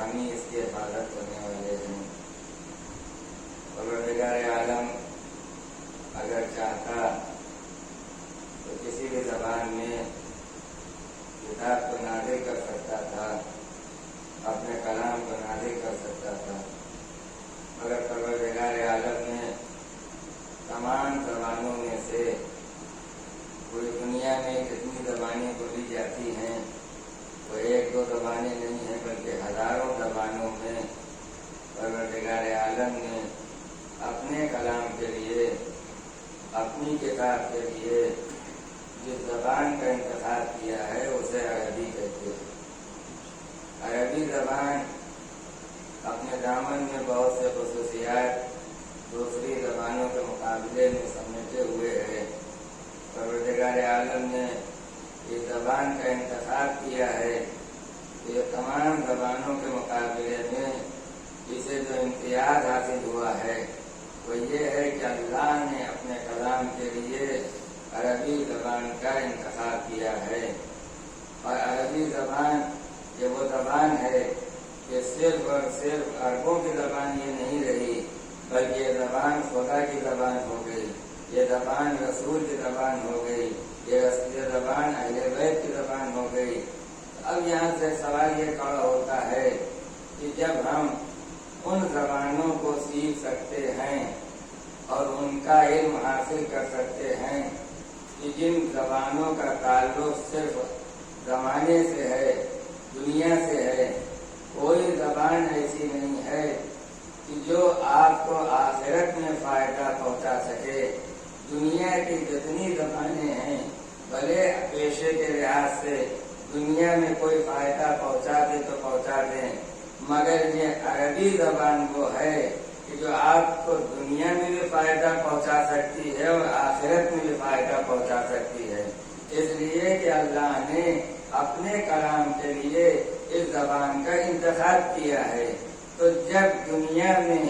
ہم ہی اس کی حفاظت کرنے والے ہیں۔ پروردگار عالم اگر چاہتا تو کسی بھی زبان میں کتاب کو نازل کر سکتا تھا، اپنے کلام کو نازل کر سکتا تھا، مگر پروردگار عالم نے تمام زبانوں میں سے پوری دنیا میں جتنی زبانیں بولی جاتی ہیں وہ ایک دو زبانیں نہیں ہیں بلکہ ہزاروں زبانوں میں پروردگار عالم نے اپنے کلام کے لیے، اپنی کتاب کے لیے جس زبان کا انتخاب کیا ہے اسے عربی کہتے ہیں۔ عربی زبان اپنے دامن میں بہت سے خصوصیات دوسری زبانوں کے مقابلے میں سمیٹے ہوئے ہے۔ پروردگار عالم نے اس زبان کا انتخاب کیا ہے کہ یہ تمام زبانوں کے مقابلے میں اسے جو امتیاز حاصل ہوا ہے وہ یہ ہے کہ اللہ نے اپنے کلام کے لیے عربی زبان کا انتخاب کیا ہے، اور عربی زبان یہ وہ زبان ہے کہ صرف اور صرف عربوں کی زبان یہ نہیں رہی بلکہ یہ زبان خدا کی زبان ہو گئی، یہ زبان رسول کی زبان ہو گئی، یہ زبان اہل بیت کی زبان ہو گئی۔ اب یہاں سے سوال یہ کھڑا ہوتا ہے کہ جب ہم ان زبانوں کو سیکھ سکتے ہیں اور ان کا علم حاصل کر سکتے ہیں کہ جن زبانوں کا تعلق صرف زمانے سے ہے، دنیا سے ہے، کوئی زبان ایسی نہیں ہے کہ جو آپ کو آخرت میں فائدہ پہنچا سکے۔ دنیا کی جتنی زبانیں ہیں بھلے پیشے کے لحاظ سے دنیا میں کوئی فائدہ پہنچا دے تو پہنچا دیں، مگر یہ عربی زبان وہ ہے کہ جو آپ کو دنیا میں بھی فائدہ پہنچا سکتی ہے اور آخرت میں بھی فائدہ پہنچا سکتی ہے۔ اس لیے کہ اللہ نے اپنے کلام کے لیے اس زبان کا انتخاب کیا ہے۔ تو جب دنیا میں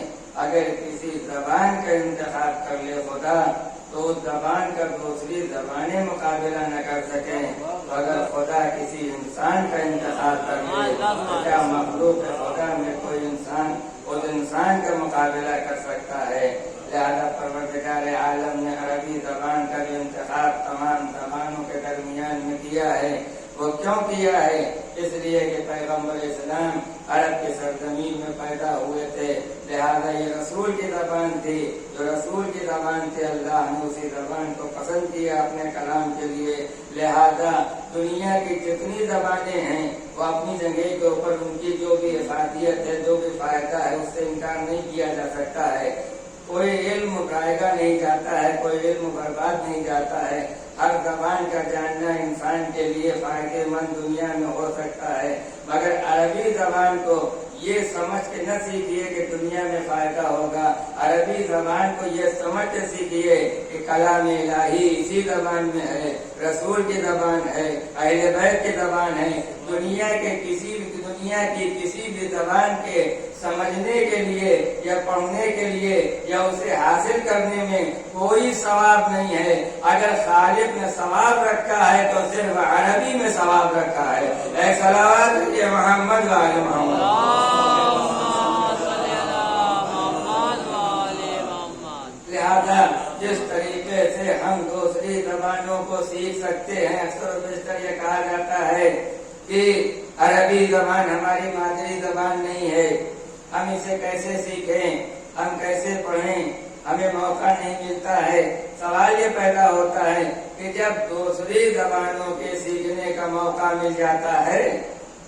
اگر کسی زبان کا انتخاب کر لے خدا تو اس زبان کا دوسری زبانیں مقابلہ نہ کر سکیں، تو اگر خدا کسی انسان کا انتخاب کر لے تو کیا مخلوق خدا میں کوئی انسان اس انسان کا مقابلہ کر سکتا ہے؟ لہذا پروردگار عالم نے عربی زبان کا جو انتخاب تمام زبانوں کے درمیان میں کیا ہے وہ کیوں کیا ہے؟ اس لیے کہ پیغمبر اسلام عرب کی سرزمین میں پیدا ہوئے تھے، لہذا یہ رسول کی زبان تھی، جو رسول کی زبان تھی اللہ نے اسی زبان کو پسند کیا اپنے کلام کے لیے۔ لہذا دنیا کی جتنی زبانیں ہیں وہ اپنی جگہ کے اوپر ان کی جو بھی افادیت ہے، جو بھی فائدہ ہے اس سے انکار نہیں کیا جا سکتا ہے۔ کوئی علم گائے گا نہیں جاتا ہے، کوئی علم برباد نہیں جاتا ہے۔ ہر زبان کا جاننا انسان کے لیے فائدے مند دنیا میں ہو سکتا ہے، مگر عربی زبان کو یہ سمجھ کے نہ سیکھیے کہ دنیا میں فائدہ ہوگا، عربی زبان کو یہ سمجھ کے سیکھیے کہ کلام الہی اسی زبان میں ہے، رسول کی زبان ہے، اہل بیت کی زبان ہے۔ دنیا کی کسی بھی زبان کے سمجھنے کے لیے یا پڑھنے کے لیے یا اسے حاصل کرنے میں کوئی ثواب نہیں ہے۔ اگر خالق نے ثواب رکھا ہے تو صرف عربی میں ثواب رکھا ہے۔ اے صلوات یہ محمد وآل محمد۔ لہذا جس طریقے سے ہم دوسری زبانوں کو سیکھ سکتے ہیں، اکثر و بیشتر یہ کہا جاتا ہے کہ عربی زبان ہماری مادری زبان نہیں ہے، ہم اسے کیسے سیکھیں، ہم کیسے پڑھیں، ہمیں موقع نہیں ملتا ہے۔ سوال یہ پیدا ہوتا ہے کہ جب دوسری زبانوں کے سیکھنے کا موقع مل جاتا ہے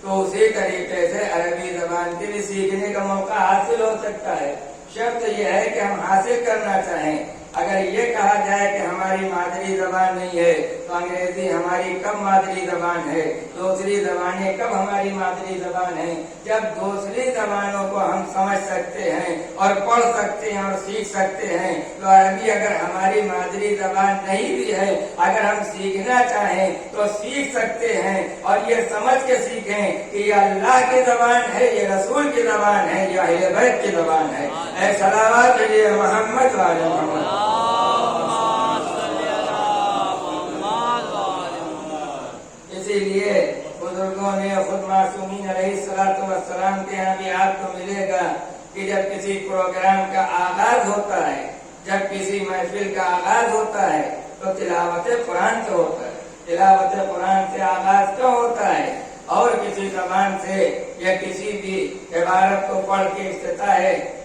تو اسی طریقے سے عربی زبان کے بھی سیکھنے کا موقع حاصل ہو سکتا ہے۔ شرط یہ ہے کہ ہم حاصل کرنا چاہیں۔ اگر یہ کہا جائے کہ ہماری مادری زبان نہیں ہے تو انگریزی ہماری کب مادری زبان ہے، دوسری زبانیں کب ہماری مادری زبان ہے؟ جب دوسری زبانوں کو ہم سمجھ سکتے ہیں اور پڑھ سکتے ہیں اور سیکھ سکتے ہیں تو عربی اگر ہماری مادری زبان نہیں بھی ہے، اگر ہم سیکھنا چاہیں تو سیکھ سکتے ہیں، اور یہ سمجھ کے سیکھیں کہ یہ اللہ کی زبان ہے، یہ رسول کی زبان ہے، یہ اہل بیت کی زبان ہے۔ اے صلوات علی محمد وعلی محمد۔ اسی لیے خود بزرگوں نے خود معصومین علیہ السلام کے یہاں بھی آپ کو ملے گا کہ جب کسی پروگرام کا آغاز ہوتا ہے، جب کسی محفل کا آغاز ہوتا ہے تو تلاوت قرآن سے ہوتا ہے۔ تلاوت قرآن سے آغاز کیوں ہوتا ہے؟ اور کسی زبان سے یا کسی بھی عبارت کو پڑھ کے افتتاح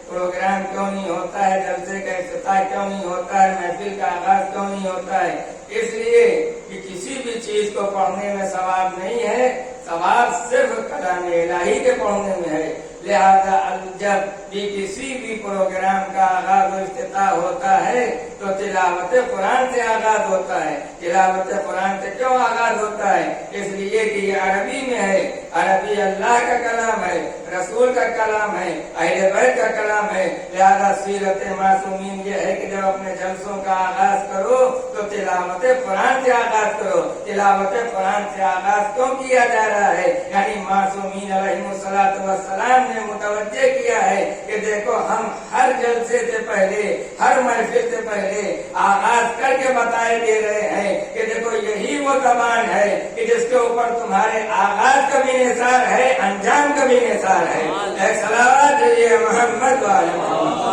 پروگرام کیوں نہیں ہوتا ہے، جلسے کا افتتاح کیوں نہیں ہوتا ہے، محفل کا آغاز کیوں نہیں ہوتا ہے؟ اس لیے کہ کسی بھی چیز کو پڑھنے میں ثواب نہیں ہے، ثواب صرف کلام الہی کے پڑھنے میں ہے۔ لہذا جب بھی کسی بھی پروگرام کا آغاز و افتتاح ہوتا ہے تو تلاوت قرآن سے آغاز ہوتا ہے۔ تلاوت قرآن سے کیوں آغاز ہوتا ہے؟ اس لیے کہ یہ عربی میں ہے، عربی اللہ کا کلام ہے، رسول کا کلام ہے، اہل بیت کا کلام ہے۔ لہذا سیرت معصومین یہ ہے کہ جب اپنے جلسوں کا آغاز کرو تو تلاوت قرآن سے آغاز کرو۔ تلاوت قرآن سے آغاز کیوں کیا جا رہا ہے؟ یعنی معصومین علیہ السلام نے متوجہ کیا ہے کہ دیکھو ہم ہر جلسے سے پہلے، ہر محفل سے پہلے آغاز کر کے بتائے دے رہے ہیں کہ دیکھو یہی وہ زبان ہے کہ جس کے اوپر تمہارے آغاز کا بھی نثار ہے، انجام کا بھی نثار ہے۔ ایک صلوات دیجیے محمد وعلی محمد۔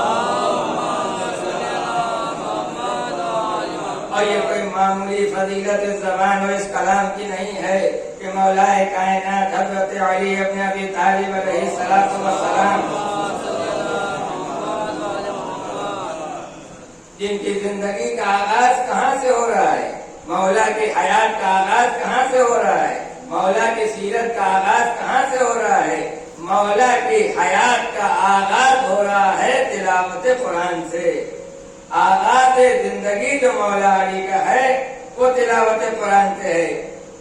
اور یہ کوئی معمولی فضیلت اس زبان اور اس کلام کی نہیں ہے کہ مولا کائنات حضرت علی ابن ابی طالب علیہ السلام جن کی زندگی کا آغاز کہاں سے ہو رہا ہے، مولا کی حیات کا آغاز کہاں سے ہو رہا ہے، مولا کی سیرت کا آغاز کہاں سے ہو رہا ہے؟ مولا کی حیات کا آغاز ہو رہا ہے تلاوت قرآن سے۔ آغاز زندگی جو مولا علی کا ہے وہ تلاوت قرآن سے ہے۔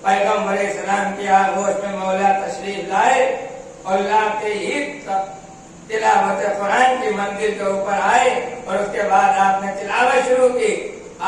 پیغمبر اسلام کی آغوش میں مولا تشریف لائے اور لاتے ہی تلاوت قرآن کی منزل کے اوپر آئے اور اس کے بعد آپ نے تلاوت شروع کی۔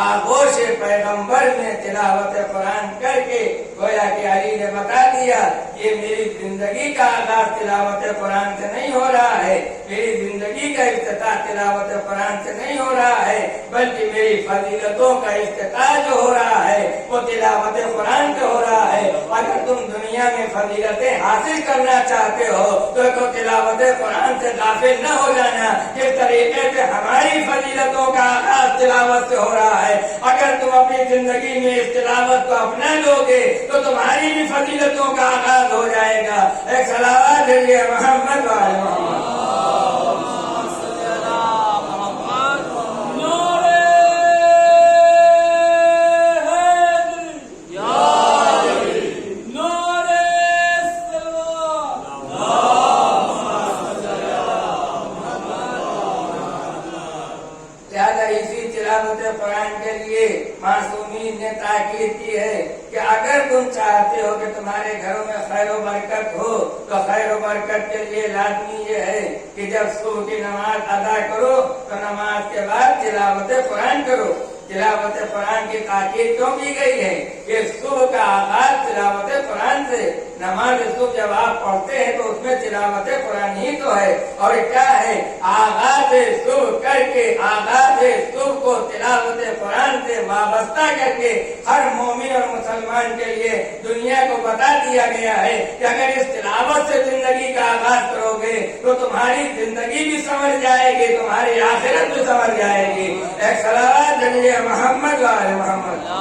آغوش پیغمبر نے تلاوت قرآن کر کے گویا کہ علی نے بتا دیا یہ میری زندگی کا آغاز تلاوت قرآن سے نہیں ہو رہا ہے، میری زندگی کا افتتاح تلاوت قرآن سے نہیں ہو رہا ہے، بلکہ میری فضیلتوں کا افتتاح جو ہو رہا ہے وہ تلاوت قرآن سے ہو رہا ہے۔ اگر تم دنیا میں فضیلتیں حاصل کرنا چاہتے ہو تو تلاوت قرآن سے غافل نہ ہو جانا۔ جس طریقے سے ہماری فضیلتوں کا آغاز تلاوت سے ہو رہا ہے، اگر تم اپنی زندگی میں اس تلاوت کو اپنا لو گے تو تمہاری بھی فضیلتوں کا آغاز ہو جائے گا۔ ایک صلوات دیجیے محمد وعلی محمد۔ قرآن کے لیے معصومین نے تاکید کی ہے کہ اگر تم چاہتے ہو کہ تمہارے گھروں میں خیر و برکت ہو تو خیر و برکت کے لیے لازمی یہ ہے کہ جب صبح کی نماز ادا کرو تو نماز کے بعد تلاوت قرآن کرو۔ تلاوت قرآن کی تاکید کیوں کی گئی ہے کہ صبح کا آغاز تلاوت قرآن سے، نماز صبح جب آپ پڑھتے ہیں تو اس میں تلاوت قرآن ہی تو ہے، اور کیا ہے آغاز صبح کر کے آغاز صبح کو تلاوت قرآن سے وابستہ کر کے ہر مومن اور مسلمان کے لیے دنیا کو بتا دیا گیا ہے کہ اگر اس تلاوت سے زندگی کا آغاز کرو گے تو تمہاری زندگی بھی سمجھ جائے گی، تمہاری آخرت بھی سمجھ جائے گی۔ ایک صلوات دیجیے محمد وعلی محمد۔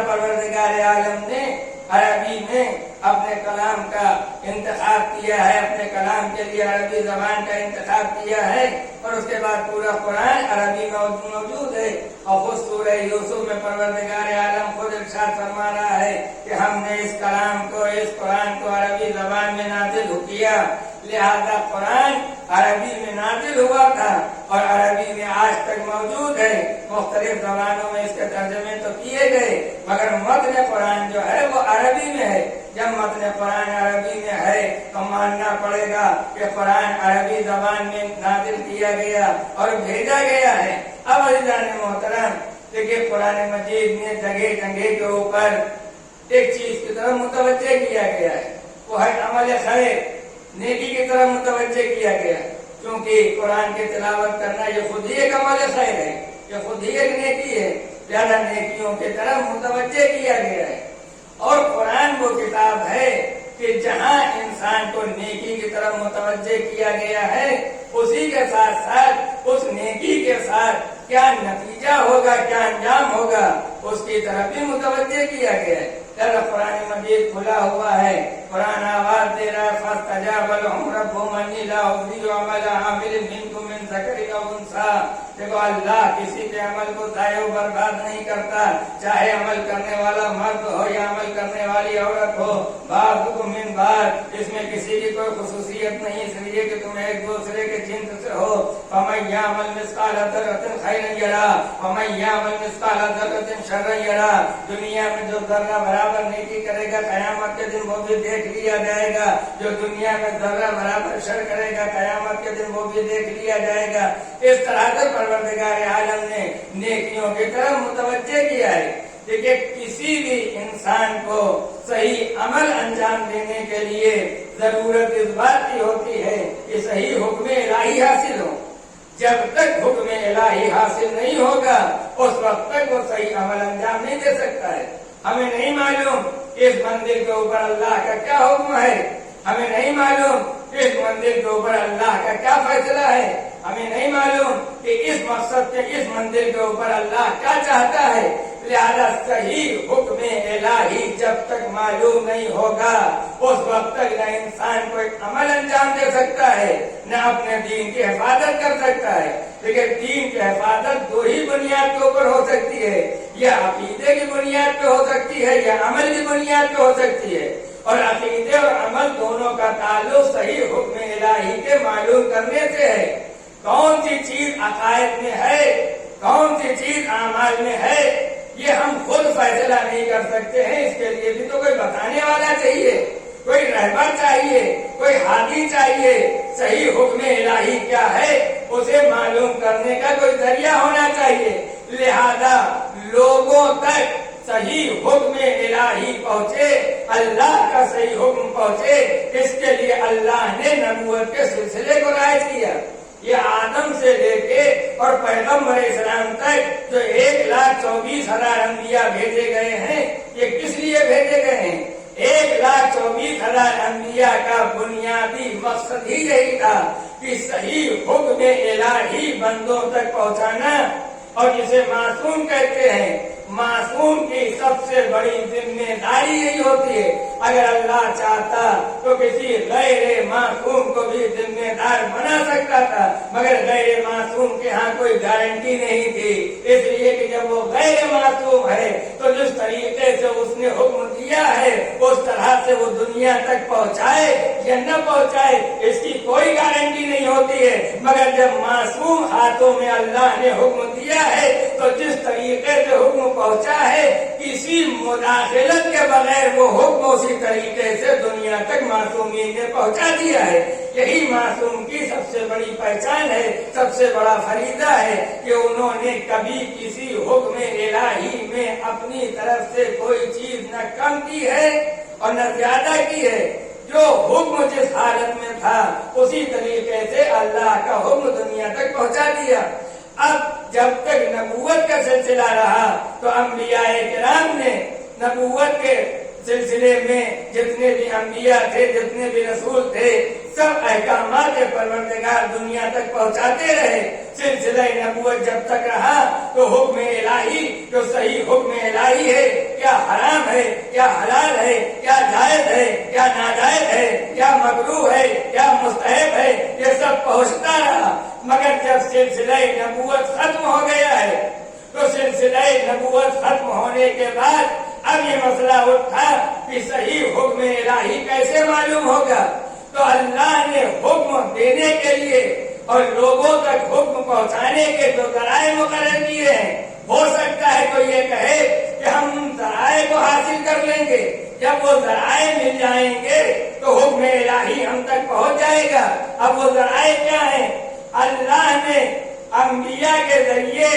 پروردگار عالم نے عربی میں اپنے کلام کا انتخاب کیا ہے، اپنے کلام کے لیے عربی زبان کا انتخاب کیا ہے، اور اس کے بعد پورا قرآن عربی موجود ہے۔ اور خود سورہ یوسف میں پروردگار عالم خود ارشاد فرما رہا ہے کہ ہم نے اس کلام کو، اس قرآن کو عربی زبان میں نازل کیا، لہذا قرآن عربی میں نازل ہوا تھا اور عربی میں آج تک موجود ہے۔ مختلف زبانوں میں اس کے ترجمے تو کیے گئے مگر متن قرآن جو ہے وہ عربی میں ہے۔ جب متن قرآن عربی میں ہے تو ماننا پڑے گا کہ قرآن عربی زبان میں نازل کیا گیا اور بھیجا گیا ہے۔ اب عزیزان محترم دیکھیے قرآن مجید میں جگہ جگہ کے اوپر ایک چیز کی طرف متوجہ کیا گیا ہے، وہ ہے عمل خیر، نیکی کی طرف متوجہ کیا گیا، کیونکہ قرآن کی تلاوت کرنا یہ خود ہی ایک عمل خیر ہے، یہ خود ہی ایک نیکی ہے۔ زیادہ نیکیوں کی طرف متوجہ کیا گیا ہے۔ اور قرآن وہ کتاب ہے کہ جہاں انسان کو نیکی کی طرف متوجہ کیا گیا ہے، اسی کے ساتھ ساتھ اس نیکی کے ساتھ کیا نتیجہ ہوگا، کیا انجام ہوگا، اس کی طرف بھی متوجہ کیا گیا ہے۔ قرآن مجید کھلا ہوا ہے، قرآن آواز دے رہا ہے فاستجاب لهم ربهم انی لا اضیع عمل عامل منکم من ذکر او انثی۔ دیکھو اللہ کسی کے عمل کو ضائع و برباد نہیں کرتا، چاہے عمل کرنے والا مرد ہو یا عمل کرنے والی عورت ہو، بعضکم من بعض، اس میں کسی کی کوئی خصوصیت نہیں، اس لیے کہ تم ایک دوسرے کے جنس سے ہو۔ فمن یعمل مثقال ذرۃ خیرا یرہ ومن یعمل مثقال ذرۃ شرا یرہ۔ دنیا میں جو ذرہ برابر نیکی کرے گا قیامت کے دن وہ بھی دیکھ لیا جائے گا، جو دنیا میں ذرہ برابر شر کرے گا قیامت کے دن وہ بھی دیکھ لیا جائے گا۔ اس طرح سے پروردگار عالم نے نیکیوں کی طرف متوجہ کیا ہے۔ دیکھیے کسی بھی انسان کو صحیح عمل انجام دینے کے لیے ضرورت اس بات کی ہوتی ہے کہ صحیح حکم الہی حاصل ہو۔ جب تک حکم الہی حاصل نہیں ہوگا اس وقت تک وہ صحیح عمل انجام نہیں دے سکتا ہے۔ ہمیں نہیں معلوم اس مندر کے اوپر اللہ کا کیا حکم ہے، ہمیں نہیں معلوم اس مندر کے اوپر اللہ کا کیا فیصلہ ہے، ہمیں نہیں معلوم کہ اس مقصد کے اس مندر کے اوپر اللہ کیا چاہتا ہے۔ لہذا صحیح حکم الہی جب تک معلوم نہیں ہوگا اس وقت تک نہ انسان کوئی عمل انجام دے سکتا ہے، نہ اپنے دین کی حفاظت کر سکتا ہے۔ لیکن دین کی حفاظت دو ہی بنیاد کے اوپر ہو سکتی ہے، یا عقیدے کی بنیاد پہ ہو سکتی ہے یا عمل کی بنیاد پہ ہو سکتی ہے۔ اور عقیدے اور عمل دونوں کا تعلق صحیح حکم الہی کے معلوم کرنے سے ہے۔ کون سی چیز عقائد میں ہے، کون سی چیز اعمال میں ہے، یہ ہم خود فیصلہ نہیں کر سکتے ہیں، اس کے لیے بھی تو کوئی بتانے والا چاہیے، کوئی رہبر چاہیے، کوئی ہادی چاہیے۔ صحیح حکم الہی کیا ہے اسے معلوم کرنے کا کوئی ذریعہ ہونا چاہیے۔ لہذا لوگوں تک صحیح حکم الہی پہنچے، اللہ کا صحیح حکم پہنچے، اس کے لیے اللہ نے نبوت کے سلسلے کو رائج کیا۔ یہ آدم سے لے کے اور پیغمبر اسلام تک جو 1,24,000 انبیاء بھیجے گئے ہیں، یہ کس لیے بھیجے گئے ہیں؟ 1,24,000 انبیاء کا بنیادی مقصد ہی یہی تھا کہ صحیح حکم الہی بندوں تک پہنچانا۔ اور جسے معصوم کہتے ہیں، معصوم کی سب سے بڑی ذمہ داری یہی ہوتی ہے۔ اگر اللہ چاہتا تو کسی غیر معصوم کو بھی ذمہ دار بنا سکتا تھا، مگر غیر معصوم کے ہاں کوئی گارنٹی نہیں تھی، اس لیے کہ جب وہ غیر معصوم ہے تو جس طریقے سے اس نے حکم دیا ہے اس طرح سے وہ دنیا تک پہنچائے یا نہ پہنچائے اس کی کوئی گارنٹی نہیں ہوتی ہے۔ مگر جب معصوم ہاتھوں میں اللہ نے حکم دیا ہے تو جس طریقے سے حکم پہنچا ہے کسی مداخلت کے بغیر وہ حکم اسی طریقے سے دنیا تک معصومین نے پہنچا دیا ہے۔ یہی معصوم کی سب سے بڑی پہچان ہے، سب سے بڑا فریضہ ہے کہ انہوں نے کبھی کسی حکم الہی میں اپنی طرف سے کوئی چیز نہ کم کی ہے اور نہ زیادہ کی ہے۔ جو حکم جس حالت میں تھا اسی طریقے سے اللہ کا حکم دنیا تک پہنچا دیا۔ اب جب تک نبوت کا سلسلہ رہا تو انبیاء کرام نے نبوت کے سلسلے میں جتنے بھی انبیاء تھے، جتنے بھی رسول تھے، سب احکامات پروردگار دنیا تک پہنچاتے رہے۔ سلسلہ نبوت جب تک رہا تو حکم الہی جو صحیح حکم الہی ہے، کیا حرام ہے، کیا حلال ہے، کیا جائز ہے، کیا ناجائز ہے، کیا مکروہ ہے، کیا مستحب ہے، یہ سب پہنچتا رہا۔ مگر جب سلسلہ نبوت ختم ہو گیا ہے تو سلسلہ نبوت ختم ہونے کے بعد اب یہ مسئلہ اٹھا کہ صحیح حکم الہی کیسے معلوم ہوگا؟ تو اللہ نے حکم دینے کے لیے اور لوگوں تک حکم پہنچانے کے جو ذرائع مقرر کیے ہیں۔ ہو سکتا ہے کوئی یہ کہے کہ ہم ذرائع کو حاصل کر لیں گے، جب وہ ذرائع مل جائیں گے تو حکم الہی ہم تک پہنچ جائے گا۔ اب وہ ذرائع کیا ہیں؟ اللہ نے انبیاء کے ذریعے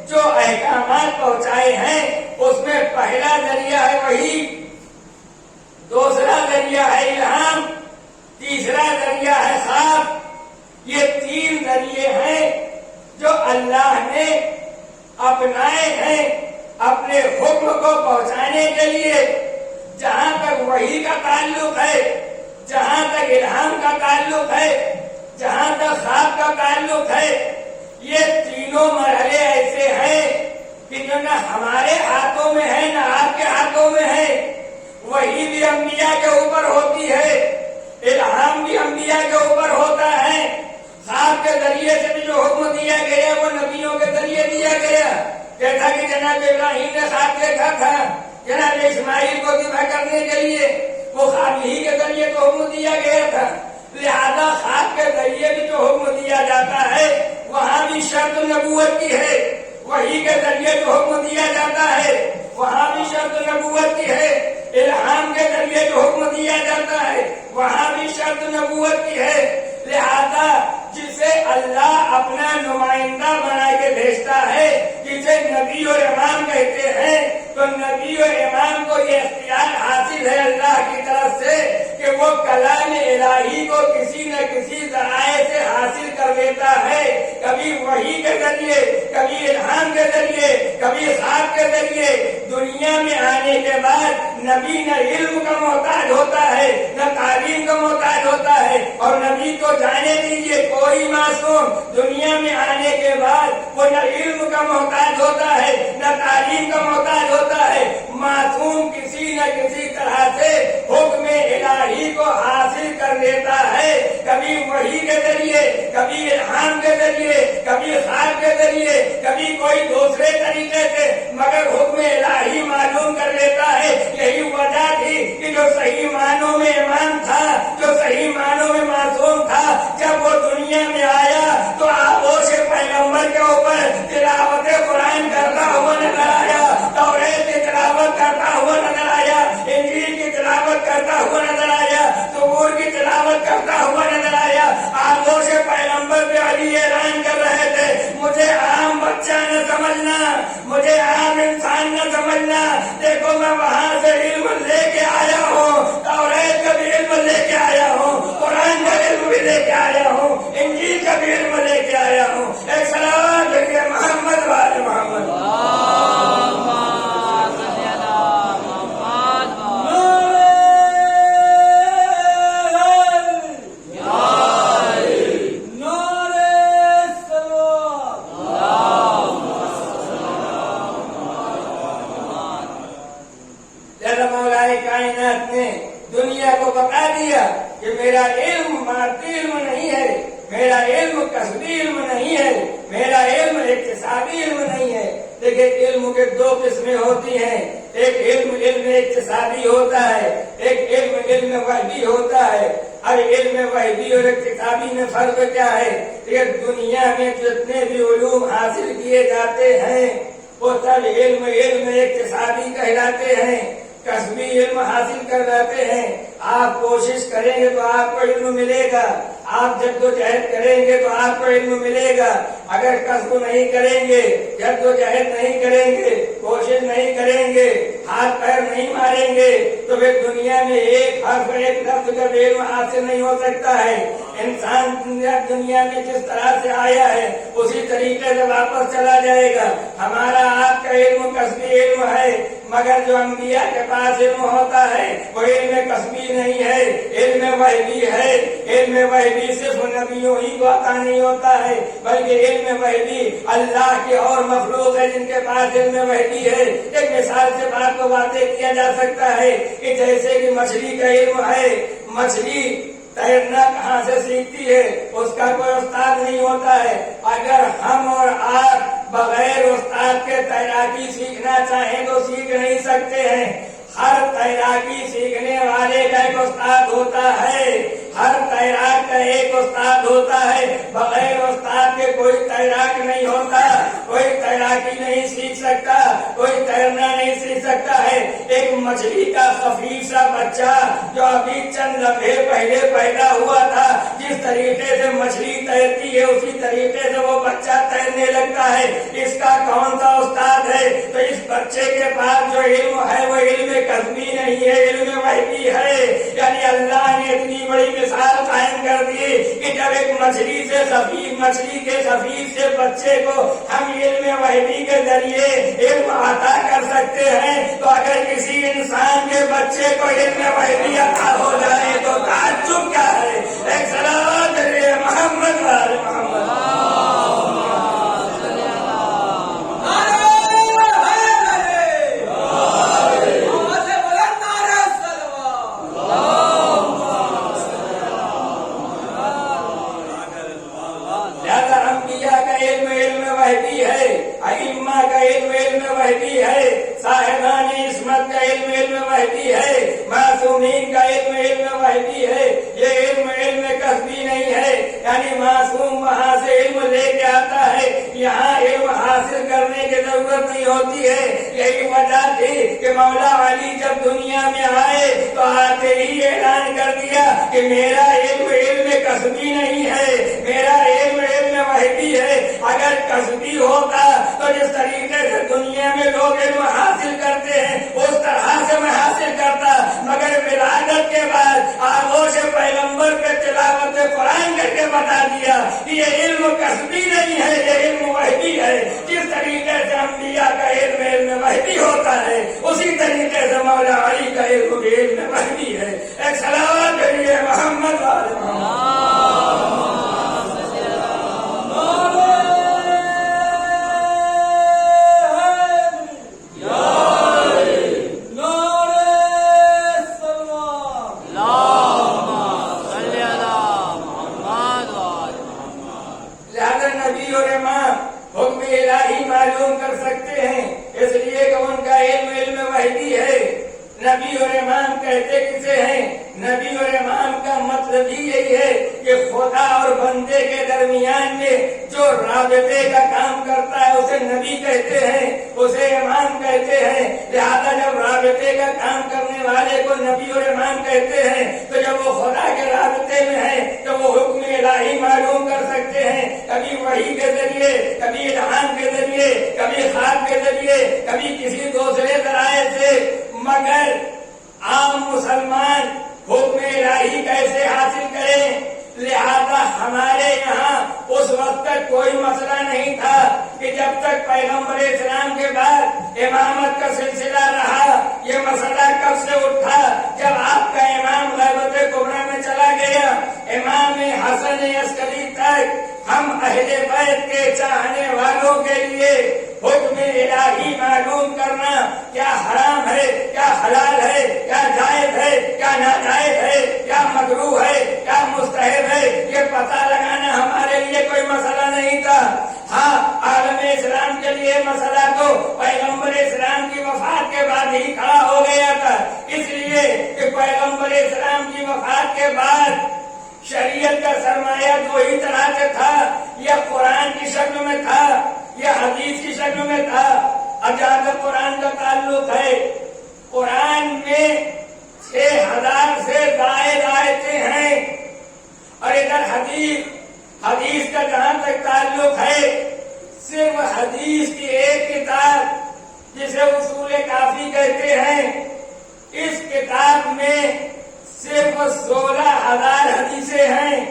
جو احکامات پہنچائے ہیں اس میں پہلا ذریعہ ہے وحی، دوسرا ذریعہ ہے الہام، تیسرا ذریعہ ہے خواب۔ یہ 3 ذریعے ہیں جو اللہ نے اپنائے ہیں اپنے حکم کو پہنچانے کے لیے جہاں تک وحی کا تعلق ہے، جہاں تک الہام کا تعلق ہے، جہاں تک خواب کا تعلق ہے، یہ تینوں مرحلے ایسے ہیں کہ جو نہ ہمارے ہاتھوں میں ہے نہ آپ کے ہاتھوں میں ہے۔ وحی بھی انبیاء کے اوپر ہوتی ہے، الہام بھی انبیاء کے اوپر ہوتا ہے، خواب کے ذریعے سے بھی جو حکم دیا گیا وہ نبیوں کے ذریعے دیا گیا، جیسا کہ جناب ابراہیم نے خواب دیکھا تھا، جناب اسماعیل کو ذبح کرنے کے لیے وہ خواب ہی کے ذریعے تو حکم دیا گیا تھا۔ لہذا خواب کے ذریعے بھی جو حکم دیا جاتا ہے وہاں بھی شرط نبوت کی ہے، وحی کے ذریعے جو حکم دیا جاتا ہے وہاں بھی شرط نبوت کی ہے، الہام کے ذریعے جو حکم دیا جاتا ہے وہاں بھی شرط نبوت کی ہے۔ لہذا جسے اللہ اپنا نمائندہ بنا کے بھیجتا ہے، جسے نبی اور امام کہتے ہیں، تو نبی اور امام کو یہ اختیار حاصل ہے اللہ کی طرف سے کہ وہ کلام الہی کو کسی نہ کسی ذرائع سے حاصل کر دیتا ہے، کبھی وحی کے ذریعے، کبھی الہام کے ذریعے، کبھی خواب کے ذریعے۔ دنیا میں آنے کے بعد نبی نہ علم کا محتاج ہوتا ہے نہ تعلیم کا محتاج ہوتا ہے، اور نبی کو جانے دیجیے کوئی معصوم دنیا میں آنے کے بعد وہ نہ علم کا محتاج ہوتا ہے نہ تعلیم کا محتاج ہوتا ہے، معصوم کسی نہ کسی طرح سے حکم الہی کو حاصل کر لیتا ہے، کبھی وحی کے ذریعے، کبھی الہام کے ذریعے، کبھی خواب کے ذریعے، کبھی کوئی دوسرے طریقے سے، مگر حکم الہی معلوم کر لیتا ہے۔ یہی وجہ تھی کہ جو صحیح معنوں میں امام تھا، جو صحیح معنوں میں معصوم تھا، جب وہ دنیا میں آیا تو آغوش پیغمبر کے اوپر تلاوت قرآن کرتا ہوا نظر آیا، توریت کی تلاوت کرتا ہوا نظر آیا، انجیل کی تلاوت کرتا ہوا نظر آیا، زبور کی تلاوت کرتا ہوا نظر آیا۔ آغوش پیغمبر پہ علی اعلان کر رہے تھے، مجھے عام بچہ نہ سمجھنا، مجھے عام انسان نہ سمجھنا، دیکھو میں وہاں سے علم لے کے آیا ہوں، توریت کا بھی علم لے کے آیا ہوں، قرآن کا علم بھی لے کے آیا ہوں، انجیل کا بھی علم لے کے آیا ہوں۔ ایک صلوات بھیجیے محمد وآل محمد۔ کائنات نے دنیا کو بتا دیا کہ میرا علم مادی علم نہیں ہے، میرا علم کسبی علم نہیں ہے، میرا علم اقتصادی علم نہیں ہے۔ دیکھیں علم کے دو قسمیں ہوتی ہیں، ایک علم اقتصادی ہوتا ہے، ایک علم وحی ہوتا ہے۔ اب علم وحی اور اقتصادی میں فرق کیا ہے؟ یہ دنیا میں جتنے بھی علوم حاصل کیے جاتے ہیں وہ سب علم اقتصادی کہلاتے ہیں، کسبی علم حاصل کر جاتے ہیں۔ آپ کوشش کریں گے تو آپ کو علم ملے گا، آپ جدوجہد کریں گے تو آپ کو علم ملے گا۔ اگر کسب نہیں کریں گے، جدوجہد نہیں کریں گے، کوشش نہیں کریں گے، ہاتھ پیر نہیں ماریں گے تو پھر دنیا میں ایک حرف ایک لفظ کا علم حاصل نہیں ہو سکتا ہے۔ انسان دنیا میں جس طرح سے آیا ہے اسی طریقے سے واپس چلا جائے گا۔ ہمارا آپ کا علم کسبی علم ہے، مگر جو انبیاء کے پاس علم ہوتا ہے وہ علم کسبی نہیں ہے، علم وحی ہے۔ علم وحی صرف نبیوں ہی کو عطا نہیں ہوتا ہے، بلکہ علم وحی اللہ کی اور مخلوق ہے جن کے پاس علم وحی ہے۔ ایک مثال سے بات کو واضح کیا جا سکتا ہے کہ جیسے کہ مچھلی کا علم ہے، مچھلی تیرنا کہاں سے سیکھتی ہے؟ اس کا کوئی استاد نہیں ہوتا ہے۔ اگر ہم اور آپ بغیر استاد کے تیراکی سیکھنا چاہیں تو سیکھ نہیں سکتے ہیں۔ ہر تیراکی سیکھنے والے کا ایک استاد ہوتا ہے، ہر تیراک کا ایک استاد ہوتا ہے، بغیر استاد کے کوئی تیراک نہیں ہوتا، کوئی تیراکی نہیں سیکھ سکتا، کوئی تیرنا نہیں سیکھ سکتا ہے۔ ایک مچھلی کا خفیف سا بچہ جو ابھی چند لمحے پہلے پیدا ہوا تھا، جس طریقے سے مچھلی تیرتی ہے اسی طریقے سے وہ بچہ تیرنے لگتا ہے۔ اس کا کون سا استاد ہے؟ تو اس بچے کے پاس جو علم ہے وہ علم کسبی نہیں ہے، علم وحی ہے۔ یعنی اللہ نے اتنی بڑی مثال قائم کر کر دی کہ جب ایک مچھلی کے خفیف سے بچے کو ہم علم وحی کے ذریعے علم عطا کر سکتے ہیں، تو اگر کسی انسان کے بچے کو علم وحی عطا ہو جائے تو تعجب کیا ہے؟ ایک صلوات محمد وآل محمد۔ صاحبان عصمت کا علم وحی ہے، معصومین کا علم وحی ہے، یہ علم کسبی نہیں ہے، یعنی معصوم وہاں سے علم لے کے آتا ہے، یہاں علم حاصل کرنے کی ضرورت نہیں ہوتی ہے۔ یہی وجہ تھی کہ مولا علی جب دنیا میں آئے تو آتے ہی اعلان کر دیا کہ میرا علم کسبی نہیں ہے، میرا علم وحی ہے۔ اگر کسبی ہوتا تو جس طریقے سے دنیا میں لوگ علم حاصل کرتے ہیں اس طرح سے میں حاصل کرتا، مگر ولادت کے بعد آغوش پیغمبر پہ تلاوت قرآن کر کے بتا دیا کہ یہ علم کسبی نہیں ہے، یہ علم وحی ہے۔ جس طریقے سے انبیاء کا علم وحی ہوتا ہے اسی طریقے سے مولا علی کا علم وحی ہے۔ ایک صلوات کریے محمد وآل محمد۔ نبی اور امام کہتے کسے ہیں؟ نبی اور امام کا مطلب ہی یہی ہے کہ خدا اور بندے کے درمیان میں جو رابطے کا کام کرتا ہے اسے نبی کہتے ہیں، اسے امام کہتے ہیں۔ لہذا جب رابطے کا کام کرنے والے کو نبی اور امام کہتے ہیں تو جب وہ خدا کے رابطے میں ہے تو وہ حکم الہی معلوم کر سکتے ہیں، کبھی وحی کے ذریعے، کبھی الہام کے ذریعے، کبھی خواب کے ذریعے، کبھی کسی دوسرے ذرائع سے۔ مگر عام مسلمان حکم الہی کیسے حاصل کریں؟ لہذا ہمارے یہاں اس وقت تک کوئی مسئلہ نہیں تھا کہ جب تک پیغمبر اسلام کے بعد امامت کا سلسلہ رہا، یہ مسئلہ کب سے اٹھا؟ جب آپ کا امام غیبت کبریٰ میں چلا گیا، امام حسن عسکری تک ہم اہل بیت کے چاہنے والوں کے لیے حکم الہی معلوم کرنا کیا حرام ہے، کیا حلال ہے، کیا جائز ہے، کیا ناجائز ہے، کیا مکروہ ہے، کیا مستحب ہے، یہ پتہ لگانا ہمارے لیے کوئی مسئلہ نہیں تھا۔ ہاں، عالم اسلام کے لیے مسئلہ تو پیغمبر اسلام کی وفات کے بعد ہی کھڑا ہو گیا تھا، اس لیے کہ پیغمبر اسلام کی وفات کے بعد شریعت کا سرمایہ دو ہی طرح سے تھا، یا قرآن کی شکل میں تھا یا حدیث کی شکل میں تھا۔ اب جہاں تک قرآن کا تعلق ہے، قرآن میں 6000 سے زائد آیتیں ہیں، اور ادھر حدیث کا جہاں تک تعلق ہے صرف حدیث کی ایک کتاب جسے اصول کافی کہتے ہیں، اس کتاب میں صرف 16000 حدیثیں ہیں۔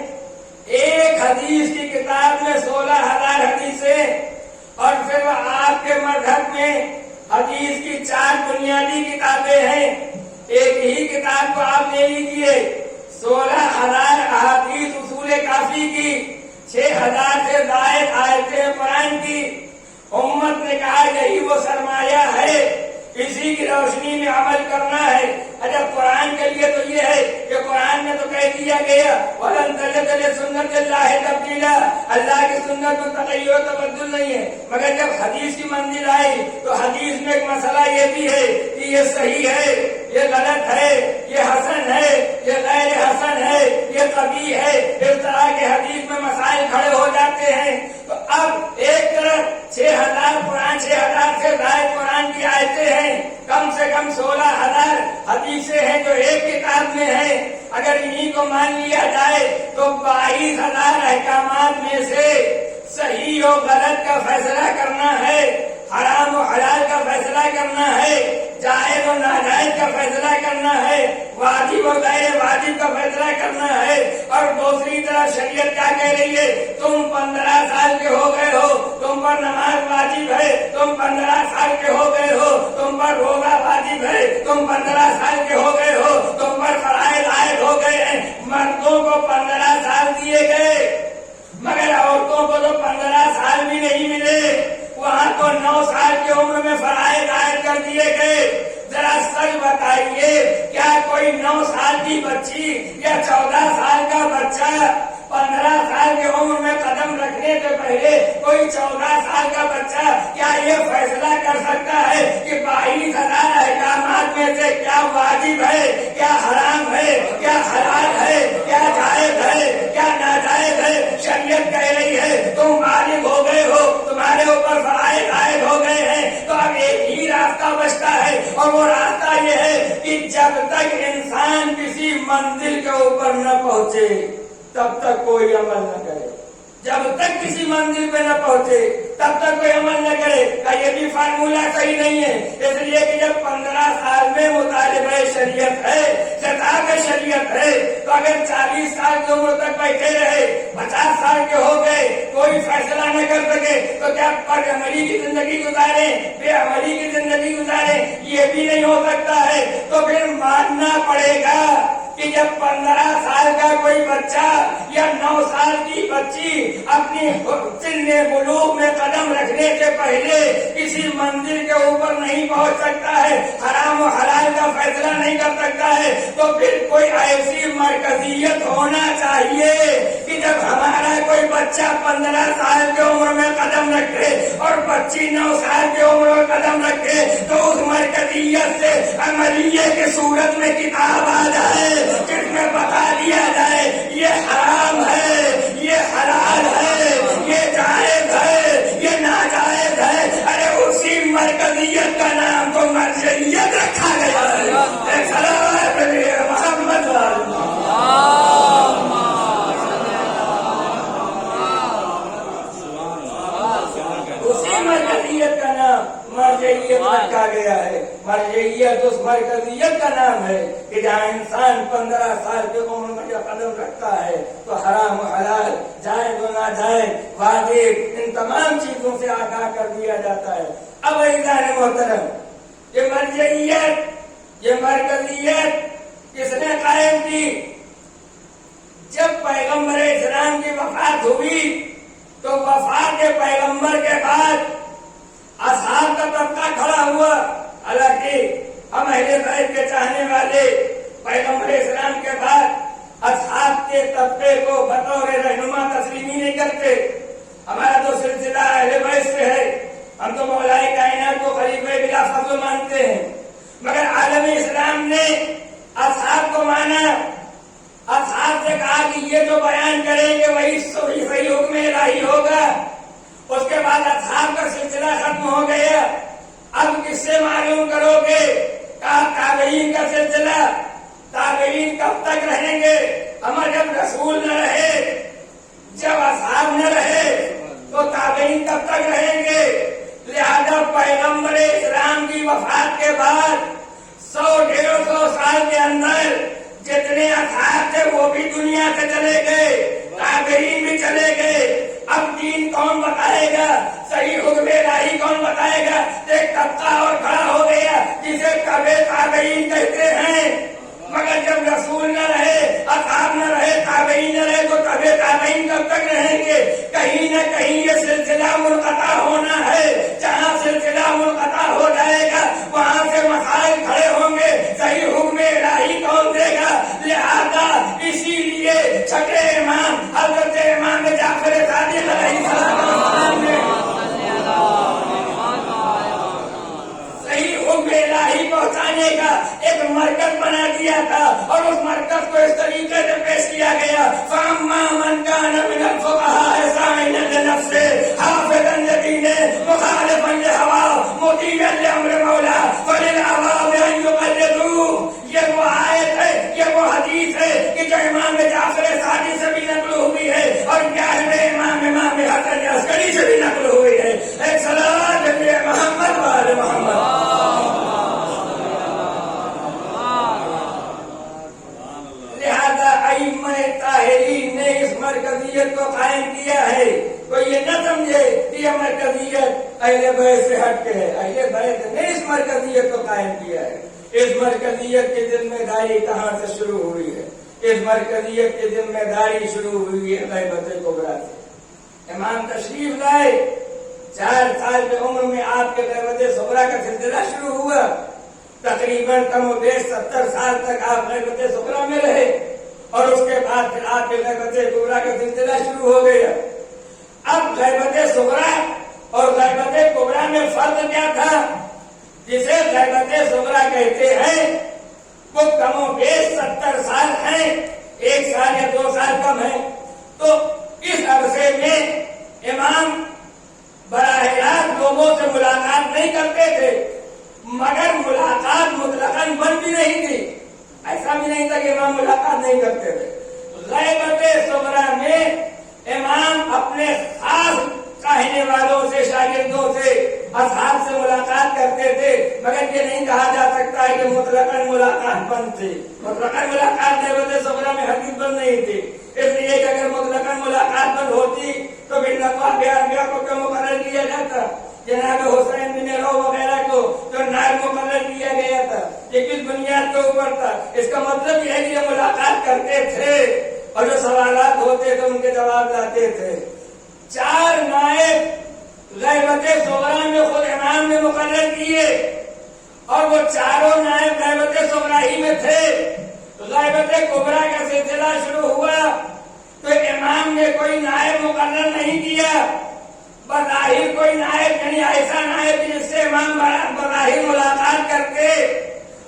ایک حدیث کی کتاب میں 16000 حدیثیں، اور پھر آپ کے مذہب میں حدیث کی 4 بنیادی کتابیں ہیں۔ ایک ہی کتاب کو آپ لے لیجیے، 16000 احادیث اصول کافی کی، 6000 سے زائد آیتیں قرآن کی۔ امت نے کہا یہی وہ سرمایہ ہے، اسی کی روشنی میں عمل کرنا ہے۔ اچھا، قرآن کے لیے تو یہ ہے کہ قرآن میں تو کہہ دیا گیا وَلَن تَجِدَ لِسُنَّتِ اللَّهِ تَبْدِيلًا، اللہ کی سنت میں تغیر و تبدل نہیں ہے۔ مگر جب حدیث کی منزل آئی تو حدیث میں ایک مسئلہ یہ بھی ہے کہ یہ صحیح ہے، یہ غلط ہے، یہ حسن ہے، یہ غیر حسن ہے، یہ قبیح ہے، اس طرح کے حدیث میں مسائل کھڑے ہو جاتے ہیں۔ تو اب ایک طرف 6000 قرآن، 6000 سے زائد قرآن کی آیتیں ہیں، کم سے کم 16000 حدیثیں ہیں جو ایک کتاب میں ہیں۔ اگر انہی کو مان لیا جائے تو 22000 احکامات میں سے صحیح و غلط کا فیصلہ کرنا ہے، حرام و حلال کا فیصلہ کرنا ہے، جائز و ناجائز کا فیصلہ کرنا ہے، واجب و غیر واجب کا فیصلہ کرنا ہے، اور دوسری شریعت کیا کہہ رہی ہے؟ تم 15 سال کے ہو گئے ہو، تم پر نماز واجب ہے، تم 15 سال کے ہو گئے ہو، تم پر روزہ واجب ہے، تم 15 سال کے ہو گئے ہو، تم پر فرائض عائد ہو گئے ہیں۔ مردوں کو 15 سال دیے گئے، مگر عورتوں کو تو 15 سال بھی نہیں ملے، وہاں تو 9 سال کی عمر میں فرائض عائد کر دیے گئے۔ ذرا سچ بتائیے، کیا کوئی 9 سال کی بچی یا 14 سال کا بچہ 15 سال کی عمر میں قدم رکھنے سے پہلے کوئی 14 سال کا بچہ کیا یہ فیصلہ کر سکتا ہے کہ 22,000 احکامات میں سے کیا واجب ہے، کیا حرام ہے، کیا حلال ہے، کیا جائز ہے، کیا ناجائز ہے؟ شریعت کہہ رہی ہے تم بالغ ہو گئے ہو، تمہارے اوپر فرائض عائد ہو گئے ہیں، تو اب ایک ہی راستہ بچتا ہے، اور وہ راستہ یہ ہے کہ جب تک انسان کسی منزل کے اوپر نہ پہنچے تب تک کوئی عمل نہ کرے، جب تک کسی منزل پہ نہ پہنچے تب تک کوئی عمل نہ کرے۔ کا یہ بھی فارمولہ صحیح نہیں ہے، اس لیے کہ جب 15 سال میں مطالبہ شریعت ہے، جزا کا شریعت ہے، تو اگر 40 سال کی عمر تک بیٹھے رہے، 50 سال کے ہو گئے، کوئی فیصلہ نہ کر سکے، تو کیا پر عملی کی زندگی گزارے، بے عملی کی زندگی گزارے؟ یہ بھی نہیں ہو سکتا ہے۔ تو پھر ماننا پڑے گا کہ جب 15 سال کا کوئی بچہ یا 9 سال کی بچی اپنی سن بلوغ میں قدم رکھنے سے پہلے کسی منزل کے اوپر نہیں پہنچ سکتا ہے، حرام و حلال کا فیصلہ نہیں کر سکتا ہے، تو پھر کوئی ایسی مرکزیت ہونا چاہیے کہ جب ہمارا کوئی بچہ 15 سال کی عمر میں قدم رکھے اور بچی 9 سال کی عمر میں قدم رکھے، تو اس مرکزیت سے عملیے کی صورت میں کتاب آ جائے جس میں بتا دیا جائے یہ حرام ہے، یہ حلال ہے، یہ جائز ہے، یہ ناجائز ہے۔ ارے اسی مرکزیت کا نام تو مرجعیت رکھا گیا ہے۔ صلوات علی محمد اسی مرکزیت کا نام مرجعیت رکھا گیا ہے۔ مرجعیت اس مرکزیت کا نام ہے کہ جہاں انسان 15 سال کی عمر میں جو قدم رکھتا ہے تو حرام و حلال، جائز و ناجائز، واجب، ان تمام چیزوں سے آگاہ کر دیا جاتا ہے۔ اب عزیزان محترم، یہ مرجعیت، یہ مرکزیت کس نے قائم کی؟ جب پیغمبر اسلام کی وفات ہوئی تو وفات پیغمبر کے بعد اصحاب کا طبقہ کھڑا ہوا۔ حالانکہ ہم اہل بیت کے چاہنے والے پیغمبر اسلام کے بعد اصحاب کے طبقے کو بطور رہنما تسلیم ہی نہیں کرتے۔ ہمارا تو سلسلہ اہل بیت سے ہے، ہم تو مولا کائنات کو خلیفہ بلا فضل مانتے ہیں، مگر عالم اسلام نے اصحاب کو مانا۔ اصحاب سے کہا کہ یہ جو بیان کریں گے وہی صحیح حکم الہی ہوگا۔ اس کے بعد اصحاب کا سلسلہ ختم ہو گیا۔ اب کس سے معلوم کرو گے؟ کہا تابعین کا سلسلہ۔ تابعین کب تک رہیں گے؟ ہمارا جب رسول نہ رہے، جب اصحاب نہ رہے تو تابعین کب تک رہیں گے؟ لہذا پیغمبر اسلام کی وفات کے بعد 100-150 سال کے اندر جتنے اصحاب تھے وہ بھی دنیا سے چلے گئے، تابعین بھی چلے گئے۔ اب دین کون بتائے گا؟ صحیح حکم الہی کون بتائے گا؟ ایک طبقہ اور کھڑا ہو گیا جسے کبھی تابعین کہتے ہیں، مگر جب رسول نہ رہے، اصحاب نہ رہے، تابعین نہ رہے تو کبھی تابعین کب تک رہیں گے؟ کہیں نہ کہیں یہ سلسلہ منقطع ہونا ہے۔ جہاں سلسلہ منقطع ہو جائے گا وہاں سے مسائل کھڑے ہوں گے، صحیح حکم الہی کون دے گا؟ لہذا اسی لیے چھٹے امام حضرت امام جعفر صادق علیہ السلام نے صحیح حکم الہی پہنچانے کا ایک مرکز بنا دیا تھا، اور اس مرکز کو اس طریقے سے پیش کیا گیا: فَأَمَّا مَنْ كَانَ مِنَ الْفُقَهَاءِ صَائِمًا لِنَفْسِهِ حَافِظًا لِدِينِهِ مُخَالِفًا لِهَوَاهُ مُطِيعًا لِأَمْرِ مَوْلَاهُ فَلِلْعَوَامِ أَن يُقَلِّدُوهُ۔ یہ وہ آیت ہے، یہ وہ حدیث ہے کہ جو امام جعفر صادق سے بھی نقل ہوئی ہے اور 11ویں امام حسن عسکری سے بھی نقل ہوئی ہے۔ ایک صلوات علی محمد و آل محمد۔ لہذا ائمہ طاہرین نے اس مرکزیت کو قائم کیا ہے، کوئی یہ نہ سمجھے کہ یہ مرکزیت اہل بیت سے ہٹ کے ہے، اہل بیت نے اس مرکزیت کو قائم کیا ہے۔ اس مرکزیت کی ذمہ داری کہاں سے شروع ہوئی ہے؟ اس مرکزیت کی ذمہ داری شروع ہوئی ہے غیبت کبریٰ سے۔ امام تشریف لائے، 4 سال کی عمر میں آپ کے غیبت صغریٰ کا سلسلہ شروع ہوا، تقریباً کم و بیش 70 سال تک آپ غیبت صغریٰ میں رہے، اور اس کے بعد پھر آپ کے غیبت کبریٰ کا سلسلہ شروع ہو گیا۔ اب غیبت صغریٰ اور غیبت کبریٰ میں فرق کیا تھا؟ جسے غیبت صغریٰ کہتے ہیں وہ کم و بیش 70 سال ہیں، 1 سال یا 2 سال کم ہے، تو اس عرصے میں امام براہ راست لوگوں سے ملاقات نہیں کرتے تھے، مگر ملاقات مطلقاً بند بھی نہیں تھی، ایسا بھی نہیں تھا کہ امام ملاقات نہیں کرتے تھے۔ غیبت صغریٰ میں امام اپنے خاص کہنے والوں سے، شاگردوں سے، اصحاب سے ملاقات کرتے تھے، مگر یہ نہیں کہا جا سکتا ہے کہ مطلقاً ملاقات بند تھی۔ مطلقاً ملاقات غیبت صغریٰ میں ہرگز بند نہیں تھی، اس لیے کہ اگر مطلقاً ملاقات بند ہوتی تو پھر نقاب انبیاء کو کیوں مقرر کیا جاتا؟ جناب حسین بن رو وغیرہ کو جو نائب مقرر کیا گیا تھا، یہ کس بنیاد کے اوپر تھا؟ اس کا مطلب یہ ہے کہ یہ ملاقات کرتے تھے اور جو سوالات ہوتے تھے ان کے جواب لاتے تھے۔ 4 نائب غیبت صغریٰ میں خود امام نے مقرر کیے، اور وہ چاروں نائب غیبت صغریٰ ہی میں تھے۔ غیبت کبریٰ کا سلسلہ شروع ہوا تو امام نے کوئی نائب مقرر نہیں کیا، بظاہر کوئی نائب، یعنی ایسا نائب جس سے امام بظاہر ملاقات کرتے،